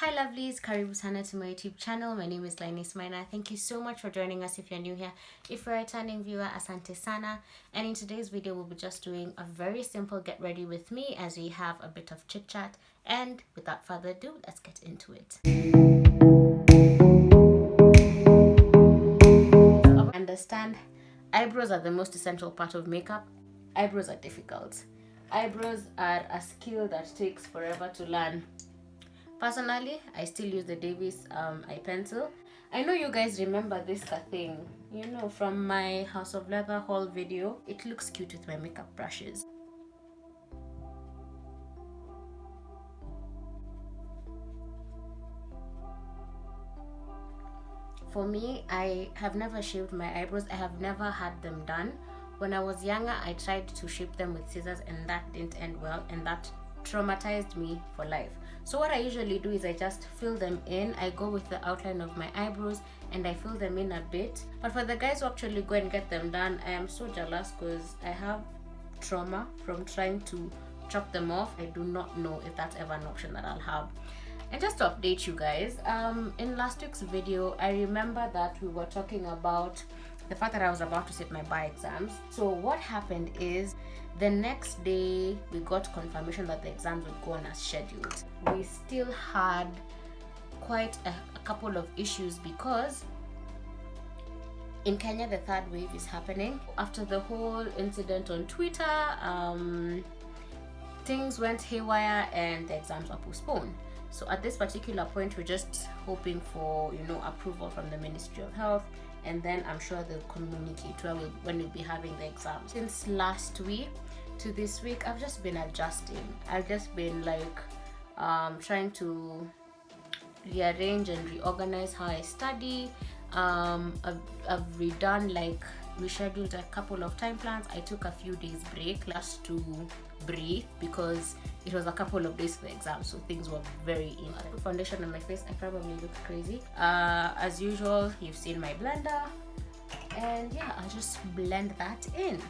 Hi lovelies, karibu sana to my YouTube channel. My name is Glynis. Thank you so much for joining us if you're new here. If you're a returning viewer, asante sana. And in today's video, we'll be just doing a very simple get ready with me as we have a bit of chit chat. And without further ado, let's get into it. So, understand, eyebrows are the most essential part of makeup. Eyebrows are difficult. Eyebrows are a skill that takes forever to learn. Personally, I still use the Davis eye pencil. I know you guys remember this thing, you know, from my House of Leather haul video. It looks cute with my makeup brushes. For me, I have never shaved my eyebrows. I have never had them done. When I was younger, I tried to shape them with scissors and that didn't end well, and that traumatized me for life. So what I usually do is I just fill them in. I go with the outline of my eyebrows and I fill them in a bit. But for the guys who actually go and get them done, I am so jealous because I have trauma from trying to chop them off. I do not know if that's ever an option that I'll have. And just to update you guys, in last week's video, I remember that we were talking about the fact that I was about to sit my bar exams. So what happened is the next day we got confirmation that the exams would go on as scheduled. We still had quite a couple of issues because in Kenya the third wave is happening. After the whole incident on Twitter, things went haywire and the exams were postponed. So at this particular point, we're just hoping for, you know, approval from the Ministry of Health, and then I'm sure they'll communicate when we'll be having the exams. Since last week to this week, I've just been adjusting. I've just been like trying to rearrange and reorganize how I study. I've redone, like, rescheduled a couple of time plans. I took a few days break just to breathe because it was a couple of days for the exam, so things were very in. I put foundation on my face. I probably look crazy. As usual, you've seen my blender, and yeah, I'll just blend that in.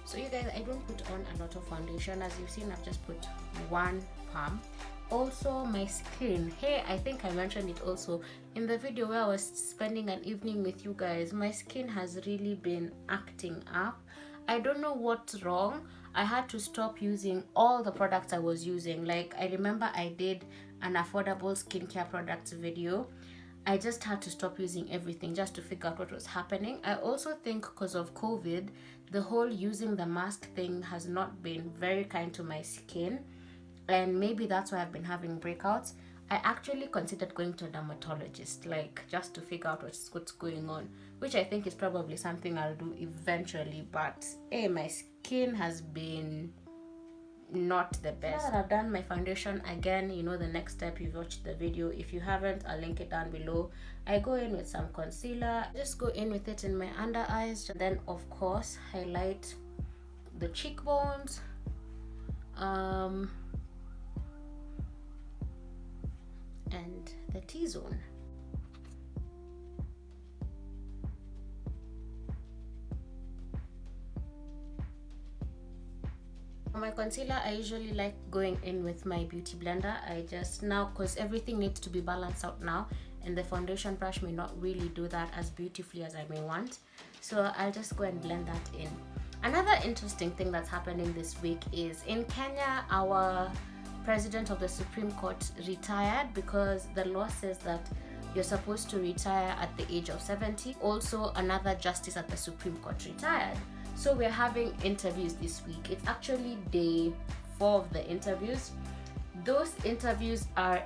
So you guys, I don't put on a lot of foundation. As you've seen, I've just put one palm. Also, my skin, hey, I think I mentioned it also in the video where I was spending an evening with you guys. My skin has really been acting up. I don't know what's wrong. I had to stop using all the products I was using. Like, I remember I did an affordable skincare products video. I just had to stop using everything just to figure out what was happening. I also think because of COVID, the whole using the mask thing has not been very kind to my skin, and maybe that's why I've been having breakouts. I actually considered going to a dermatologist, like, just to figure out what's going on, which I think is probably something I'll do eventually. But hey, my skin has been not the best. Now that I've done my foundation, again, you know, the next step, you've watched the video. If you haven't, I'll link it down below. I go in with some concealer, just go in with it in my under eyes, then of course highlight the cheekbones, and the T-zone. For my concealer, I usually like going in with my beauty blender. I just now, because everything needs to be balanced out now, and the foundation brush may not really do that as beautifully as I may want, so I'll just go and blend that in. Another interesting thing that's happening this week is in Kenya, our President of the Supreme Court retired because the law says that you're supposed to retire at the age of 70. Also, another justice at the Supreme Court retired. So we're having interviews this week. It's actually day 4 of the interviews. Those interviews are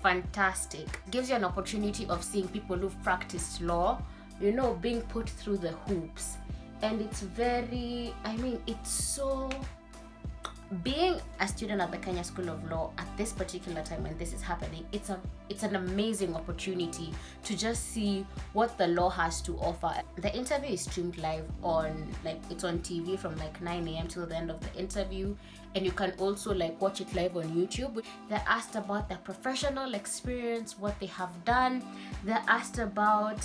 fantastic. Gives you an opportunity of seeing people who've practiced law, you know, being put through the hoops. And it's very, I mean, it's so, being a student at the Kenya School of Law at this particular time when this is happening, it's an amazing opportunity to just see what the law has to offer. The interview is streamed live on, like, it's on TV from like 9 a.m. till the end of the interview, and you can also like watch it live on YouTube. They're asked about their professional experience, what they have done. They're asked about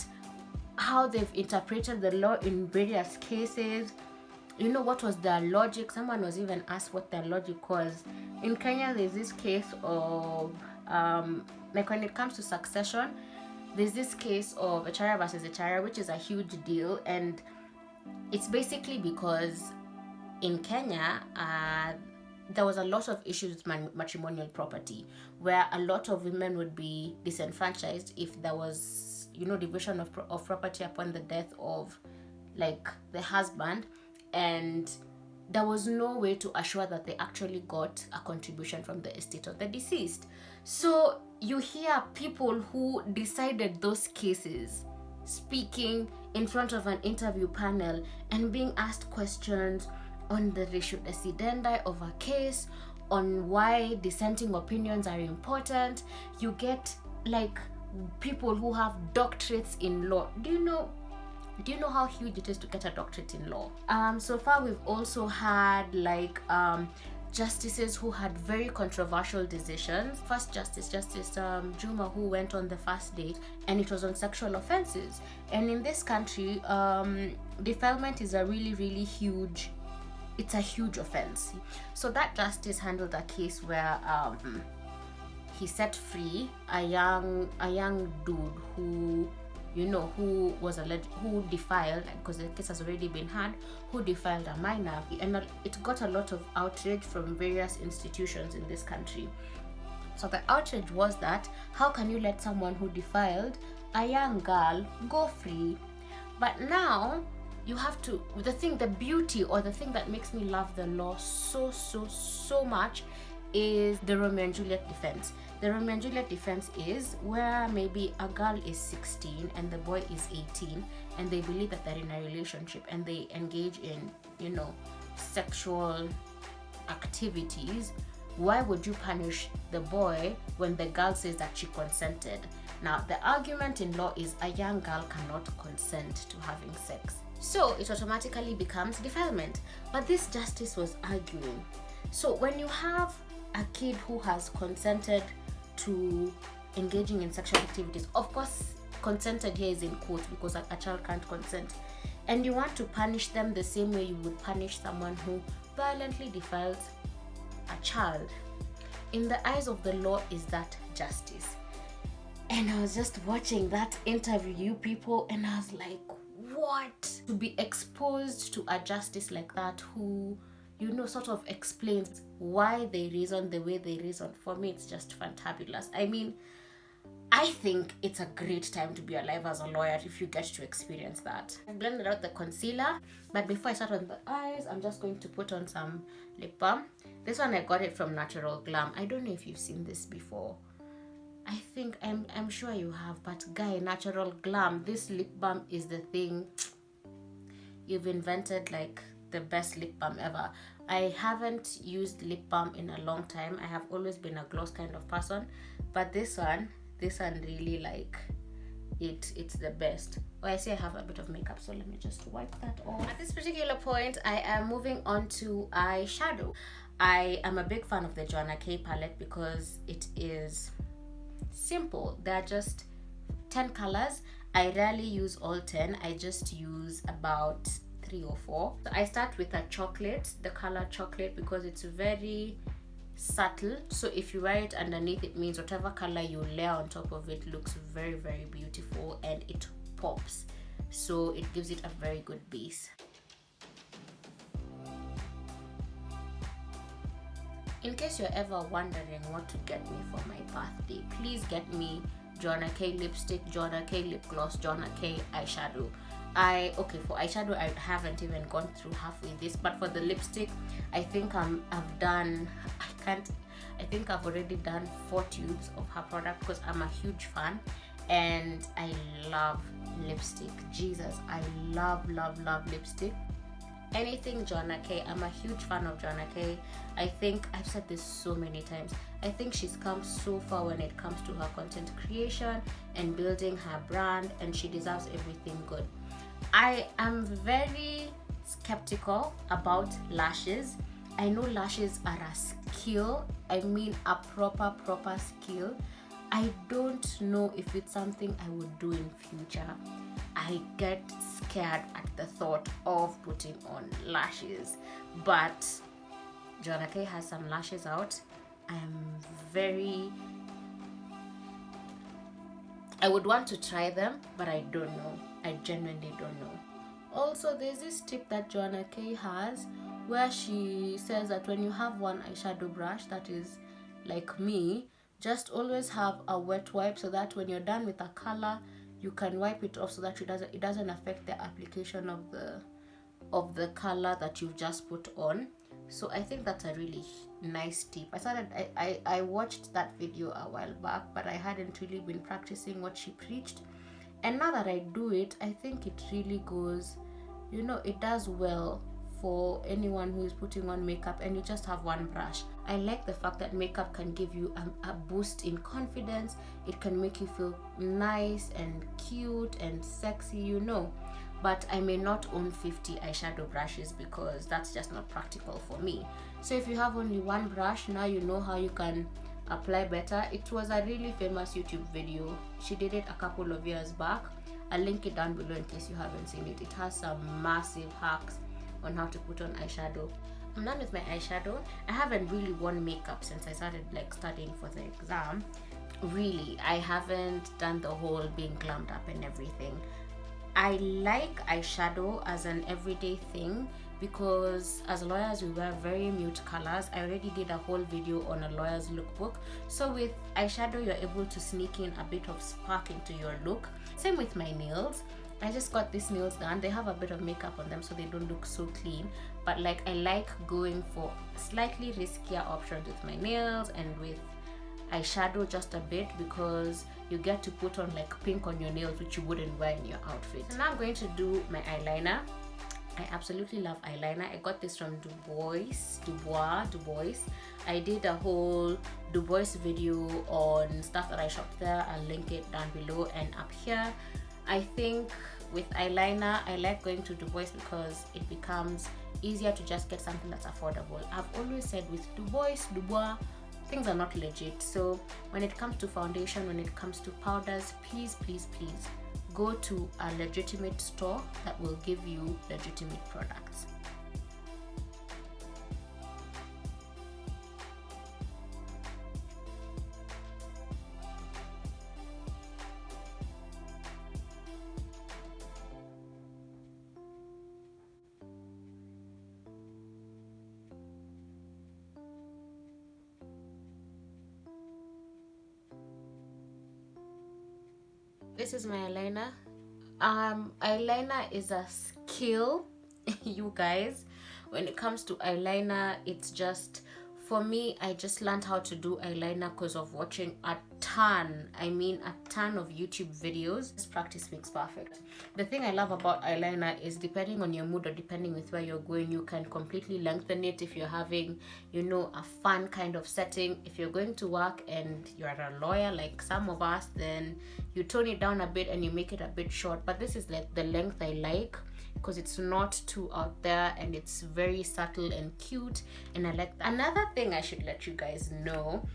how they've interpreted the law in various cases. You know, what was their logic? Someone was even asked what their logic was. In Kenya, there's this case of like when it comes to succession, there's this case of Echara versus Echara, which is a huge deal, and it's basically because in Kenya, there was a lot of issues with matrimonial property, where a lot of women would be disenfranchised if there was, you know, division of property upon the death of like the husband, and there was no way to assure that they actually got a contribution from the estate of the deceased. So you hear people who decided those cases speaking in front of an interview panel and being asked questions on the ratio decidendi of a case, on why dissenting opinions are important. You get like people who have doctorates in law. Do you know how huge it is to get a doctorate in law? So far we've also had like justices who had very controversial decisions. First Justice Juma, who went on the first date, and it was on sexual offenses. And in this country, defilement is a really huge, it's a huge offense. So that justice handled a case where he set free a young dude who, you know, who defiled, because the case has already been had, who defiled a minor. And it got a lot of outrage from various institutions in this country. So the outrage was that, how can you let someone who defiled a young girl go free? But now you have to, the beauty, or the thing that makes me love the law so much, is the Romeo and Juliet defense. The Romeo and Juliet defense is where maybe a girl is 16 and the boy is 18, and they believe that they're in a relationship and they engage in, you know, sexual activities. Why would you punish the boy when the girl says that she consented? Now, the argument in law is a young girl cannot consent to having sex, so it automatically becomes defilement. But this justice was arguing, so when you have a kid who has consented to engaging in sexual activities, of course consented here is in quotes because a child can't consent, and you want to punish them the same way you would punish someone who violently defiles a child, in the eyes of the law, is that justice? And I was just watching that interview, people, and I was like, what? To be exposed to a justice like that who, you know, sort of explains why they reason the way they reason. For me, it's just fantabulous. I mean, I think it's a great time to be alive as a lawyer if you get to experience that. I've blended out the concealer, but before I start on the eyes, I'm just going to put on some lip balm. This one, I got it from Natural Glam. I don't know if you've seen this before. I think, I'm sure you have, but guy, Natural Glam, this lip balm is the thing. You've invented like the best lip balm ever. I haven't used lip balm in a long time. I have always been a gloss kind of person, but this one really, like, it's the best. Oh, I see I have a bit of makeup, so let me just wipe that off. At this particular point, I am moving on to eyeshadow. I am a big fan of the Joanna K palette because it is simple. There are just 10 colors. I rarely use all 10. I just use about 3 or 4. So I start with a chocolate, the color chocolate, because it's very subtle. So if you wear it underneath, it means whatever color you layer on top of it looks very beautiful and it pops. So it gives it a very good base. In case you're ever wondering what to get me for my birthday, please get me Joanna K lipstick, Joanna K lip gloss, Joanna K eyeshadow. For eyeshadow, I haven't even gone through halfway this, but for the lipstick, I think I've already done 4 tubes of her product because I'm a huge fan and I love lipstick. Jesus, I love lipstick. Anything Joanna K, I'm a huge fan of Joanna K. I think I've said this so many times. I think she's come so far when it comes to her content creation and building her brand, and she deserves everything good. I am very skeptical about lashes. I know lashes are a skill. I mean a proper skill. I don't know if it's something I would do in future. I get scared at the thought of putting on lashes. But Joanna K has some lashes out. I would want to try them, but I don't know. I genuinely don't know. Also, there's this tip that Joanna K has where she says that when you have one eyeshadow brush that is like me, just always have a wet wipe so that when you're done with a color, you can wipe it off so that it doesn't affect the application of the color that you've just put on. So I think that's a really nice tip. I watched that video a while back, but I hadn't really been practicing what she preached, and now that I do it, I think it really goes, it does well for anyone who is putting on makeup and you just have one brush. I like the fact that makeup can give you a boost in confidence. It can make you feel nice and cute and sexy, but I may not own 50 eyeshadow brushes because that's just not practical for me. So if you have only one brush, now you know how you can apply better. It was a really famous YouTube video. She did it a couple of years back. I'll link it down below in case you haven't seen it. It has some massive hacks on how to put on eyeshadow. I'm done with my eyeshadow. I haven't really worn makeup since I started studying for the exam. Really, I haven't done the whole being glammed up and everything. I like eyeshadow as an everyday thing because as lawyers we wear very mute colors. I already did a whole video on a lawyer's lookbook. So with eyeshadow you're able to sneak in a bit of spark into your look. Same with my nails. I just got these nails done. They have a bit of makeup on them so they don't look so clean, but I like going for slightly riskier options with my nails and with eyeshadow just a bit because you get to put on pink on your nails, which you wouldn't wear in your outfit. So now I'm going to do my eyeliner. I absolutely love eyeliner. I got this from Dubois. I did a whole Dubois video on stuff that I shopped there. I'll link it down below and up here. I think with eyeliner, I like going to Dubois because it becomes easier to just get something that's affordable. I've always said with Dubois, things are not legit. So when it comes to foundation, when it comes to powders, please go to a legitimate store that will give you legitimate products. This is my eyeliner. Eyeliner is a skill, you guys. When it comes to eyeliner, it's just, for me, I just learned how to do eyeliner because of watching a ton of YouTube videos. This practice makes perfect. The thing I love about eyeliner is depending on your mood or depending with where you're going, you can completely lengthen it if you're having, a fun kind of setting. If you're going to work and you're a lawyer like some of us, then you tone it down a bit and you make it a bit short. But this is the length I like because it's not too out there and it's very subtle and cute, and I like that. Another thing I should let you guys know,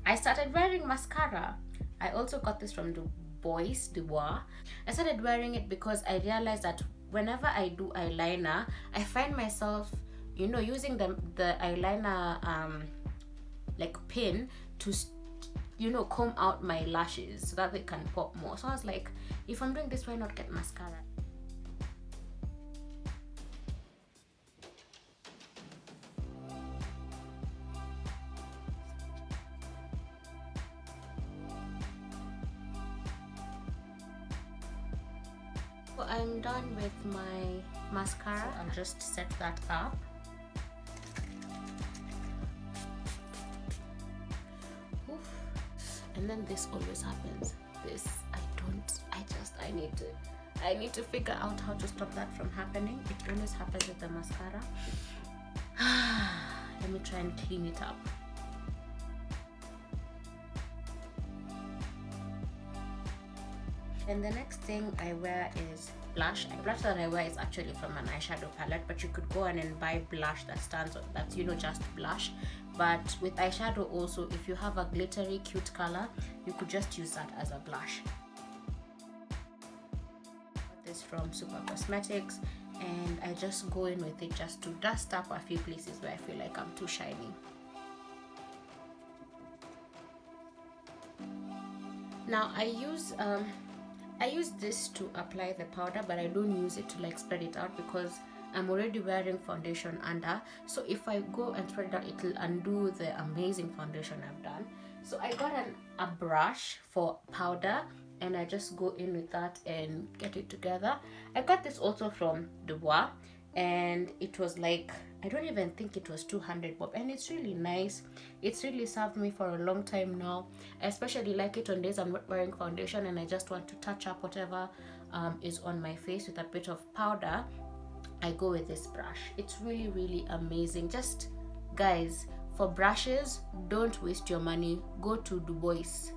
I started wearing mascara. I also got this from Dubois. I started wearing it because I realized that whenever I do eyeliner, I find myself, using the eyeliner pin to comb out my lashes so that they can pop more. So I was like, if I'm doing this, why not get mascara? So I'm done with my mascara. I'll just set that up. Oof. And then this always happens. I need to figure out how to stop that from happening. It always happens with the mascara. Let me try and clean it up. And the next thing I wear is blush. The blush that I wear is actually from an eyeshadow palette, but you could go on and buy blush that's just blush. But with eyeshadow also, if you have a glittery cute color, you could just use that as a blush. from Super Cosmetics, and I just go in with it just to dust up a few places where I feel like I'm too shiny. Now I use this to apply the powder, but I don't use it to like spread it out because I'm already wearing foundation under. So if I go and spread it out, it will undo the amazing foundation I've done. So I got a brush for powder, and I just go in with that and get it together. I got this also from Dubois, and it was like, I don't even think it was 200 bob, and it's really nice. It's really served me for a long time now. I especially like it on days I'm not wearing foundation and I just want to touch up whatever is on my face with a bit of powder. I go with this brush. It's really amazing. Just guys, for brushes, don't waste your money. Go to Dubois.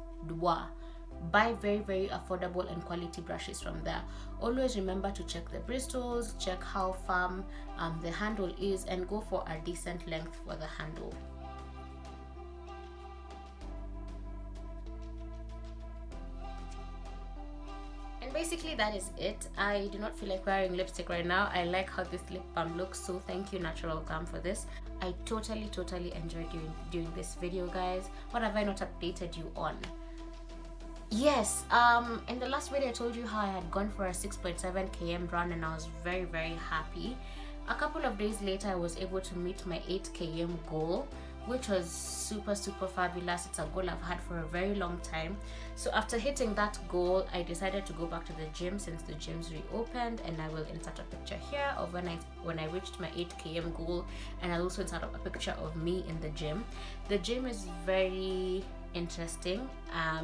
Buy very affordable and quality brushes from there. Always remember to check the bristles, check how firm the handle is, and go for a decent length for the handle. And basically that is it. I do not feel like wearing lipstick right now. I like how this lip balm looks, so thank you Natural Glam for this. I totally enjoyed doing this video, guys. What have I not updated you on? Yes, in the last video I told you how I had gone for a 6.7 km run, and I was very happy. A couple of days later I was able to meet my 8 km goal, which was super fabulous. It's a goal I've had for a very long time. So after hitting that goal, I decided to go back to the gym since the gyms reopened, and I will insert a picture here of when I reached my 8 km goal, and I'll also insert a picture of me in the gym. The gym is very interesting,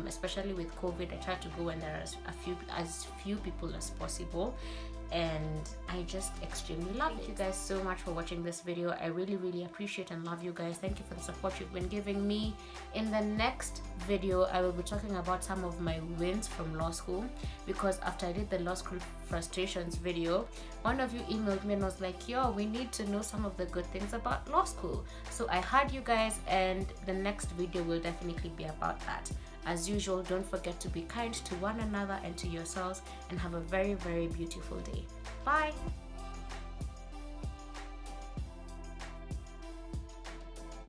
especially with COVID. I try to go when there are as few people as possible, and I just extremely love it. Thank you guys so much for watching this video. I really appreciate and love you guys. Thank you for the support you've been giving me. In the next video I will be talking about some of my wins from law school, because after I did the law school frustrations video, one of you emailed me and was like, yo, we need to know some of the good things about law school. So I heard you guys, and the next video will definitely be about that. As usual, don't forget to be kind to one another and to yourselves, and have a very beautiful day. Bye.